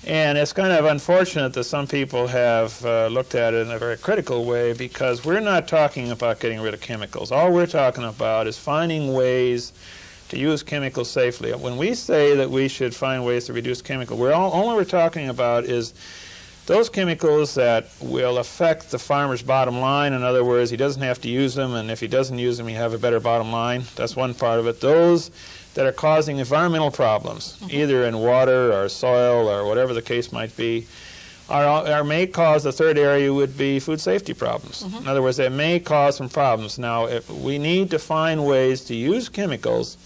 And it's kind of unfortunate that some people have looked at it in a very critical way, because we're not talking about getting rid of chemicals. All we're talking about is finding ways to use chemicals safely. When we say that we should find ways to reduce chemical, all we're talking about is those chemicals that will affect the farmer's bottom line. In other words, he doesn't have to use them, and if he doesn't use them, he have a better bottom line. That's one part of it. Those that are causing environmental problems, either in water or soil or whatever the case might be, may cause, the third area would be food safety problems. In other words, they may cause some problems. Now, if we need to find ways to use chemicals,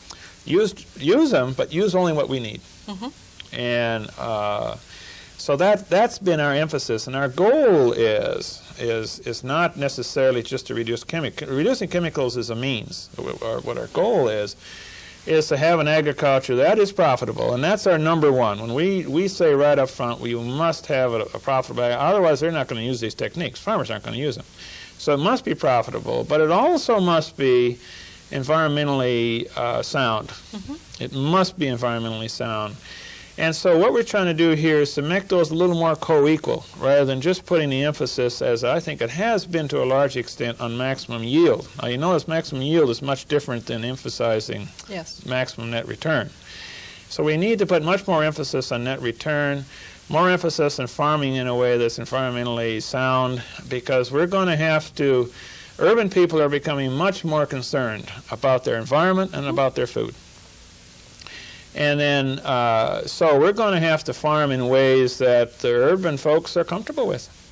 use them, but use only what we need. And so that's been our emphasis, and our goal is not necessarily just to reduce chemicals. Reducing chemicals is a means. Or what our goal is to have an agriculture that is profitable, and that's our number one. When we say right up front, we must have a profitable agriculture, otherwise they're not going to use these techniques. Farmers aren't going to use them. So it must be profitable, but it also must be environmentally sound. It must be environmentally sound. And so what we're trying to do here is to make those a little more co-equal, rather than just putting the emphasis, as I think it has been to a large extent, on maximum yield. Now, you notice maximum yield is much different than emphasizing maximum net return. So we need to put much more emphasis on net return, more emphasis on farming in a way that's environmentally sound, because we're going to have to, urban people are becoming much more concerned about their environment and about their food. And then, so we're going to have to farm in ways that the urban folks are comfortable with.